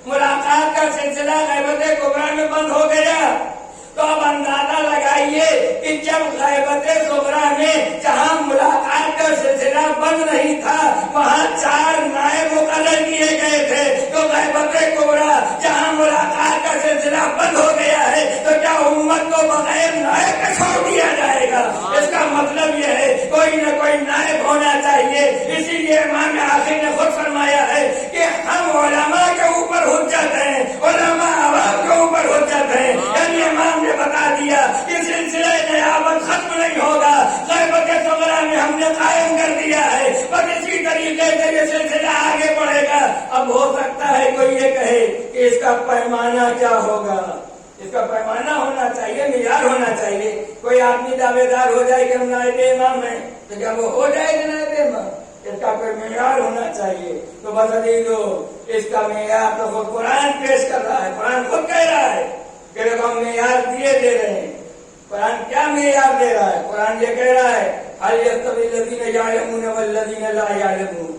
ملاقات کا سلسلہ غیبت کبریٰ میں بند ہو گیا۔ تو اب اندازہ لگائیے کہ جب غیبت صغریٰ میں جہاں ملاقات کا سلسلہ بند نہیں تھا وہاں 4 نائب مقرر کیے گئے تھے، تو غیبت کبریٰ جہاں ملاقات کا سلسلہ بند ہو گیا ہے تو کیا امت کو بغیر نائب کا چھوڑ دیا جائے گا؟ اس کا مطلب یہ ہے کوئی نہ کوئی نائب ہونا چاہیے۔ اسی لیے امام آخر نے خود فرمایا ہے کہ ہم علماء کے اوپر حجت ہیں، علماء عوام کے اوپر حجت ہیں، یعنی امام نے بتا دیا کہ سلسلہ نیابت ختم نہیں ہوگا، غیبت صغریٰ میں ہم نے قائم کر دیا ہے، بس اسی طریقے سے یہ سلسلہ آگے بڑھے گا۔ اب ہو سکتا ہے کوئی یہ کہے کہ اس کا پیمانہ کیا ہوگا؟ اس کا پیمانہ ہونا چاہیے، معیار ہونا چاہیے۔ کوئی آدمی دعوے دار ہو جائے کہ ہم نائب امام ہیں تو کیا وہ ہو جائے گا نائب امام؟ اس کا کوئی معیار ہونا چاہیے۔ تو بس عزیزو، اس کا معیار تو خود قرآن پیش کر رہا ہے، قرآن خود کہہ رہا ہے کہ ہم معیار دے رہے ہیں۔ قرآن کیا معیار دے رہا ہے؟ قرآن یہ کہہ رہا ہے هل يستوي الذين يعلمون والذين لا يعلمون،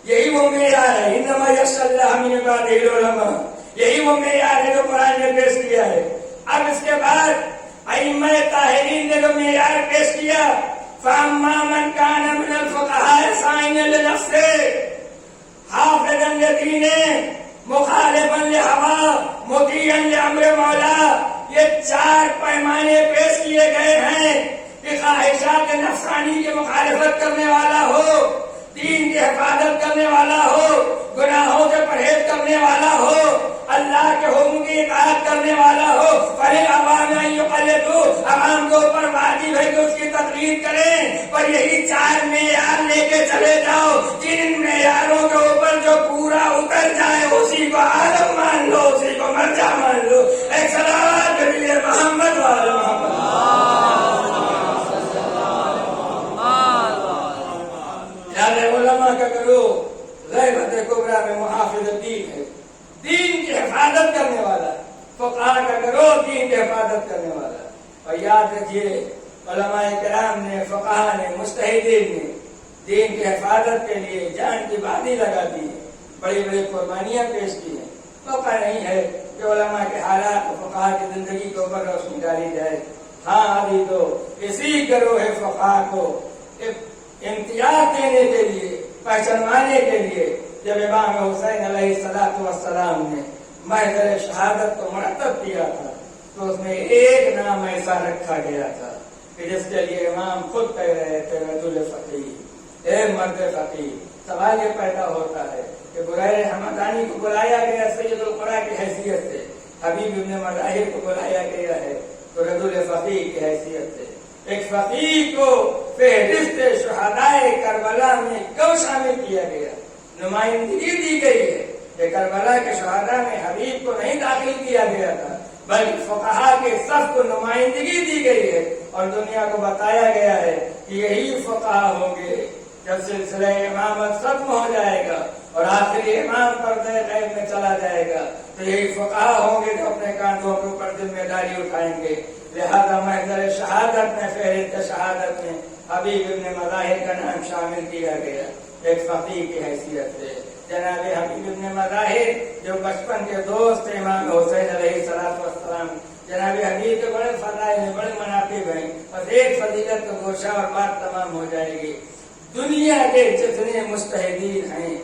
یہی وہ معیار ہے۔ انما يخشى الله من عباده العلماء، یہی وہ معیار ہے جو قرآن نے پیش کیا ہے۔ اب اس کے بعد ائمہ طاہرین نے جو معیار پیش کیا، فَأَمَّا مَنْ كَانَ مِنَ الْفُقَهَاءِ صَائِمًا لِنَفْسِهِ حَافِظًا لِدِينِهِ مخالفاً لِهَوَىٰ مُطِيعًا لِأَمْرِ مَوْلَىٰ، یہ 4 پیمانے پیش کیے گئے ہیں کہ خواہشات نفسانی کی مخالفت کرنے والا ہو، دین کی حفاظت کرنے والا ہو، گناہوں سے پرہیز کرنے والا ہو، اللہ کے حکم کی اطاعت کرنے والا ہو۔ فَلِلْعَوَامِ أَن يُقَلِّدُوا، عوام کے اوپر واجب ہے کہ اس کی تقلید کریں، پر یہی 4 معیار لے کے چلے جاؤ، جن معیاروں کے اوپر جو پورا اتر جائے اسی کو عالم مان لو، اسی کو مرجع مان لو۔ ایک صلوات نبی محمد وعلی محمد۔ علماء کا کرو، غیبت کبریٰ میں محافظ دین ہے، دین کی حفاظت کرنے والا۔ فقہاء کا کرو، دین کی حفاظت کرنے والا۔ اور یاد رکھیے علماء کرام نے، فقہاء نے، مجتہدین نے دین کی حفاظت کے لیے جان کی بازی لگا دی ہے، بڑی بڑی قربانیاں پیش کی ہیں۔ موقع نہیں ہے کہ علماء کے حالات اور فقہاء کی زندگی کے اوپر روشنی ڈالی جائے۔ ہاں ابھی تو اسی گروہ فقہاء کو امتیاز دینے کے لیے، پہچانوانے کے لیے جب امام حسین علیہ السلام نے محضر شہادت کو مرتب کیا تھا تو اس میں ایک نام ایسا رکھا گیا تھا کہ جس کے لیے امام خود کہہ رہے تھے رجل فقیہ، اے مرد فقیہ۔ سوال یہ پیدا ہوتا ہے کہ بریر حمدانی کو بلایا گیا سید القرآن کی حیثیت سے، حبیب ابن مظاہر کو بلایا گیا ہے تو رجل فقیہ کی حیثیت سے۔ ایک فقیر کو فہرست شہدائے کربلا میں کیوں شامل کیا گیا؟ نمائندگی دی گئی ہے کہ کربلا کے شہداء میں حبیب کو نہیں داخل کیا گیا تھا، بلکہ فقہا کے صف کو نمائندگی دی گئی ہے اور دنیا کو بتایا گیا ہے کہ یہی فقہا ہوں گے جب سلسلہ امامت ختم ہو جائے گا اور آخری امام پردہ غیب میں چلا جائے گا تو یہی فقہا ہوں گے جو اپنے کاندھوں کے اوپر ذمہ داری اٹھائیں گے۔ لہذا محضر شہادت میں فہرست شہادت میں حبیب ابن مظاہر کا نام شامل کیا گیا ایک فقیر کی حیثیت سے۔ جناب حبیب ابن مظاہر جو بچپن کے دوست امام حسین علیہ السلام، جناب حبیب کے بڑے فضائل ہیں، بڑے مناقب ہیں، بس ایک فضیلت کا گوشہ اور بات تمام ہو جائے گی۔ دنیا کے جتنے مجتہدین ہیں،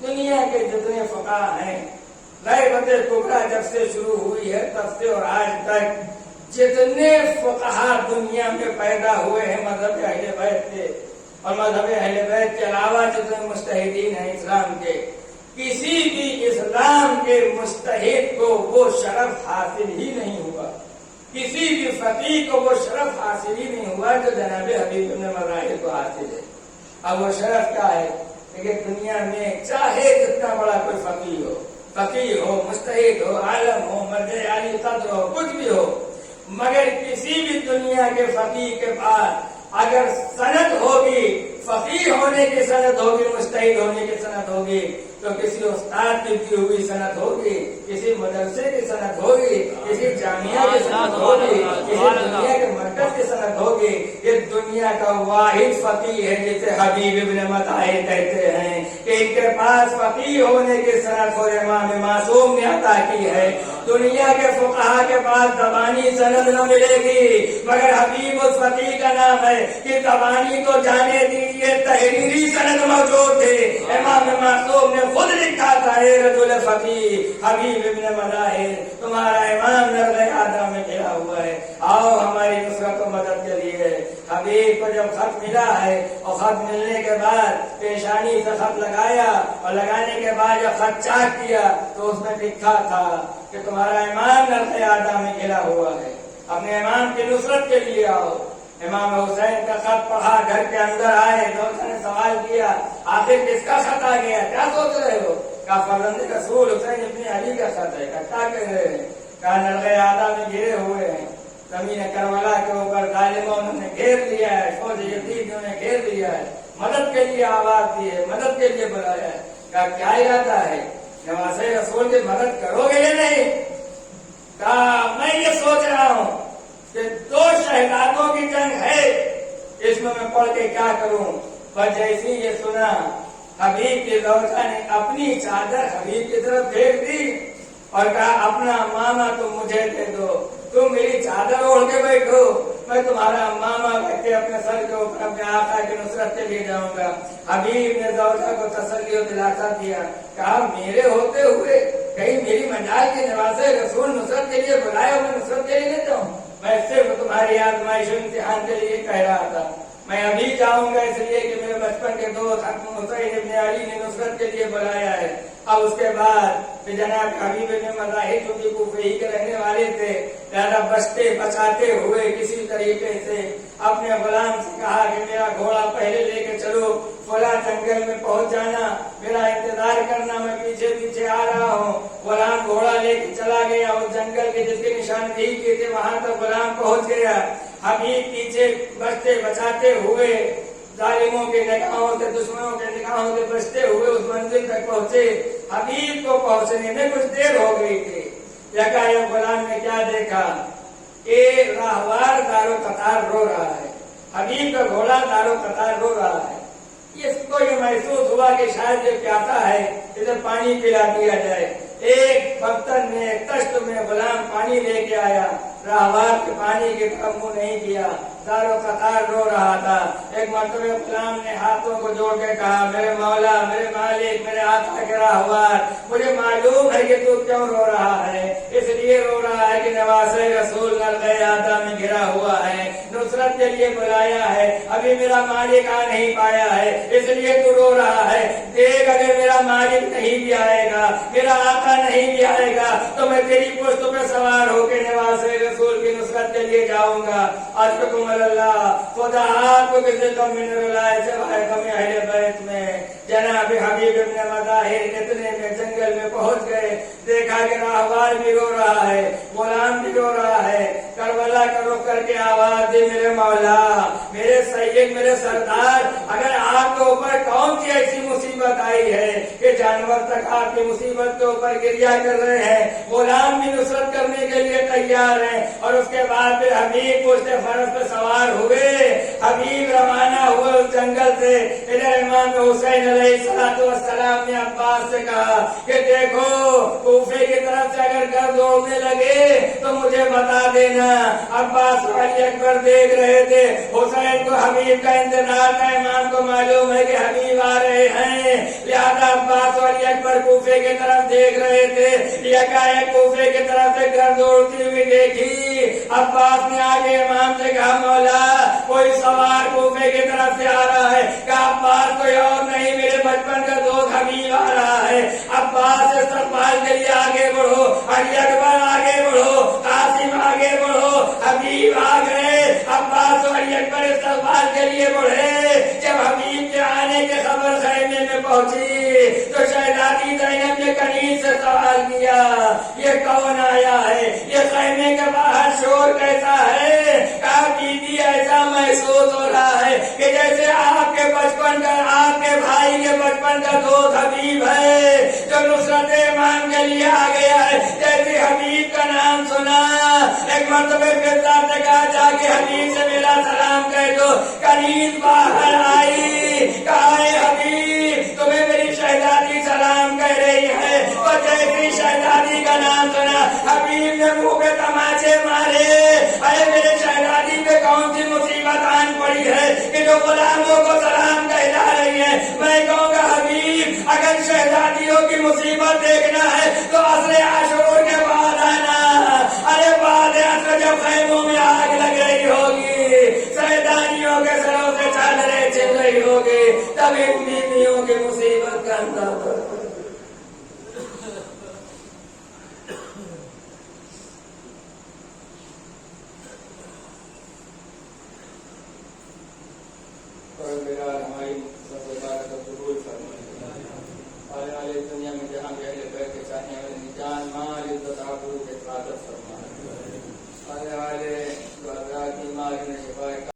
دنیا کے جتنے فقہا ہیں، غیبت کبریٰ جب سے شروع ہوئی ہے تب سے اور آج تک جتنے فقہا دنیا میں پیدا ہوئے ہیں مذہب اہل بیت کے اور مذہب اہل بیت کے علاوہ جتنے مجتہدین ہیں اسلام کے، کسی بھی اسلام کے مجتہد کو وہ شرف حاصل ہی نہیں ہوا، کسی بھی فقیہ کو وہ شرف حاصل ہی نہیں ہوا جو جناب حبیب ابن مظاہر کو حاصل ہے۔ اب وہ شرف کیا ہے کہ دنیا میں چاہے جتنا بڑا کوئی فقیہ ہو، مجتہد ہو، عالم ہو، مرجع عالی قدر ہو، کچھ بھی ہو، مگر کسی بھی دنیا کے فقیہ کے پاس اگر سند ہوگی، فقیہ ہونے کی سند ہوگی، مجتہد ہونے کی سند ہوگی، تو کسی استاد کی ہوئی سند ہوگی، کسی مدرسے کی سند ہوگی، کسی جامعہ کی سند ہوگی، کسی دنیا کے مرکز کی سند ہوگی۔ یہ دنیا کا واحد فقیہ ہے جسے حبیب ابن مظاہر کہتے ہیں کہ ان کے پاس فقیہ ہونے کی سند اور امام معصوم نے عطا کی ہے۔ دنیا کے فقہا کے پاس زبانی سند نہ ملے گی، مگر حبیب اس فقیہ کا نام ہے کہ زبانی تو جانے دیجیے، تحریری سند موجود تھے۔ امام معصوم نے خود لکھا تھا، اے رجل فقیہ حبیب ابن مظاہر، تمہارا امام نرد آدم میں گھرا ہوا ہے، آؤ ہماری نصرت و مدد کے لیے۔ حبیب کو جب خط ملا ہے اور خط ملنے کے بعد پیشانی سے خط لگایا اور لگانے کے بعد جب خط چاک کیا تو اس میں لکھا تھا کہ تمہارا امام نرد آدم میں گھرا ہوا ہے، اپنے امام کی نصرت کے لیے آؤ۔ امام حسین کا خط پڑھا، گھر کے اندر آئے، دوستوں نے سوال کیا آخر کس کا خط آ گیا، کیا سوچ رہے ہو؟ کہا فرزند رسول حسین ابن علی کا خط ہے۔ کیا کہہ رہے ہیں؟ کہا نرغے آدھا میں گرے ہوئے ہیں، زمین کربلا کے اوپر ظالموں نے گھیر لیا ہے، فوج یزیدیوں نے گھیر لیا ہے، مدد کے لیے آواز دی ہے، مدد کے لیے بلایا ہے۔ کہا کیا ارادہ ہے، نواز رسول کی مدد کرو گے یا نہیں؟ کہا میں یہ سوچ رہا ہوں کہ 2 شہزادوں کی جنگ ہے، اس میں پڑھ کے کیا کروں؟ پر جیسی یہ سنا حبیب کی زوجہ نے اپنی چادر حبیب کی طرف پھینک دی اور کہا اپنا ماما تم مجھے دے دو، تم میری چادر اوڑھ کے بیٹھو، میں تمہارا ماما رکھ کے اپنے سر کے اوپر اپنے آقا کی نصرت کے لیے جاؤں گا۔ حبیب نے زوجہ کو تسلی و دلاسا دیا، کہا میرے ہوتے ہوئے کہیں میری مجال کے نواز رسول نصرت کے لیے بلایا، میں نصرت کے لیے نہیں جاؤں، میں صرف تمہاری آزمائش امتحان کے لیے کہہ رہا تھا، میں ابھی جاؤں گا اس لیے کہ میرے بچپن کے دوست حسین ابن علی نے نصرت کے لیے بلایا ہے۔ اب اس کے بعد جناب حبیب ابن مظاہر جو کہ کوفہ ہی کے رہنے والے تھے، زیادہ بچتے بچاتے ہوئے کسی طریقے سے اپنے غلام سے کہا کہ میرا گھوڑا پہلے لے کے چلو، فلاں جنگل میں پہنچ جانا، میرا انتظار کرنا، میں پیچھے پیچھے آ رہا ہوں۔ غلام گھوڑا لے کے چلا گیا، اس جنگل کے جس کی نشاندہی کی تھی وہاں تک غلام پہنچ گیا۔ حبیب پیچھے بچتے بچاتے ہوئے ظالموں کے نگاہوں سے، دشمنوں کے نگاہوں سے بچتے ہوئے اس منزل تک پہنچے۔ حبیب کو پہنچنے میں کچھ دیر ہو گئی تھی، یکایک غلام نے کیا دیکھا کہ راہوار دار و قطار رو رہا ہے، حبیب کا گھوڑا دار و قطار رو رہا ہے۔ اس کو یہ محسوس ہوا کہ شاید یہ پیاسا ہے، اسے پانی پلا دیا جائے۔ ایک برتن میں، ایک تشت میں غلام پانی لے کے آیا، راہوار کے پانی کی طرف منہ نہیں کیا، دار و قطار رو رہا تھا۔ ایک مرتبہ غلام نے ہاتھوں کو جوڑ کے کہا میرے مولا، میرے مالک، میرے آقا کے راہوار، مجھے معلوم ہے کہ تو کیوں رو رہا ہے، اس لیے رو رہا ہے کہ نواز رسول نرغے آدم میں گھرا ہوا ہے، نصرت کے لیے بلایا ہے، ابھی میرا مالک آ نہیں پایا ہے، اس لیے تو رو رہا ہے۔ دیکھ اگر میرا مالک نہیں بھی آئے گا، میرا آقا نہیں بھی آئے گا، تو میں تیری پشت پہ سوار ہو کے نواز رسول کی نصرت کے لیے جاؤں گا. اشفقکم اللہ، خدا آپ کو کسی کم من رلائے سے کمی اہل بیت میں. جناب حبیب ابن مظاہر اتنے میں جنگل میں پہنچ گئے، دیکھا کہ راہوار بھی رو رہا ہے، غلام بھی رو رہا ہے. کربلا کا رخ کر کے آواز دی، میرے مولا، میرے سید، میرے سردار، اگر آپ کے اوپر کون سی ایسی مصیبت آئی ہے کہ جانور تک آپ کی مصیبت کے اوپر گریا کر رہے ہیں، غلام بھی نصرت کرنے کے لیے تیار ہیں. اور اس کے بعد پھر حبیب پشت فرس پہ سوار ہوئے، حبیب روانہ ہوئے اس جنگل سے. ادھر امام حسین علیہ السلام نے عباس سے کہا کہ دیکھو کوفے کی طرف سے اگر گرد دوڑنے لگے تو مجھے بتا دینا. عباس و علی اکبر دیکھ رہے تھے، حسین کو حبیب کا انتظار تھا. امام کو معلوم ہے کہ حبیب آ رہے ہیں، لہذا عباس و علی اکبر کوفے کی طرف دیکھ رہے تھے. یکایک کوفے کی طرف سے گرد دوڑتی ہوئی دیکھی. عباس نے آگے امام سے کہا، مولا کوئی سوار کوفے کی طرف سے آ رہا ہے. کہا عباس کوئی اور نہیں، میرے بچپن کا دوست حبیب آ رہا ہے. عباس استقبال کے لیے آگے بڑھو، علی اکبر آگے بڑھو، قاسم آگے بڑھو. حبیب آ گئے، عباس و علی اکبر استقبال کے لیے بڑھے. جب حبیب کے آنے کی خبر خیمے میں پہنچی تو شہزادی زینب نے کنیز سے سوال کیا، یہ کون آیا ہے؟ یہ خیمے کے باہر شور کیسا ہے؟ کہا بیوی ایسا محسوس ہو رہا ہے کہ جیسے آپ کے بچپن کا، آپ کے بھائی کے بچپن کا دوست حبیب ہے جو نصرت امام کے لیے آ گیا ہے. جیسے حبیب کا نام سنا، ایک مرتبہ فضا نے کہا جا کے حبیب سے میرا سلام کہہ دو. کنیز باہر آئی، کہا اے حبیب تمہیں میری شہزادی سلام کہہ رہی ہے. اور جیسی شہزادی کا نام سنا، حبیب نے منہ پہ تماچے مارے. ارے میرے شہزادی پہ کون سی مصیبت آن پڑی ہے کہ جو غلاموں کو سلام کہلا رہی ہے؟ میں کہوں گا حبیب اگر شہزادیوں کی مصیبت دیکھنا ہے تو عصر عاشور کے بعد آنا. ارے بعد عصر جب خیموں میں آگ لگ رہی ہوگی، شہزادیوں کے سروں سے چادریں چل رہی ہوگی، تب ان بیویوں کی مصیبت کا اندازہ. اور میرا ہماری سب عبادت قبول فرمائے. آنے والے دنیا میں جہاں بھی اہل بیت کے چاہنے والے جان مال عزت آبرو کے حفاظت فرمائے. آنے والے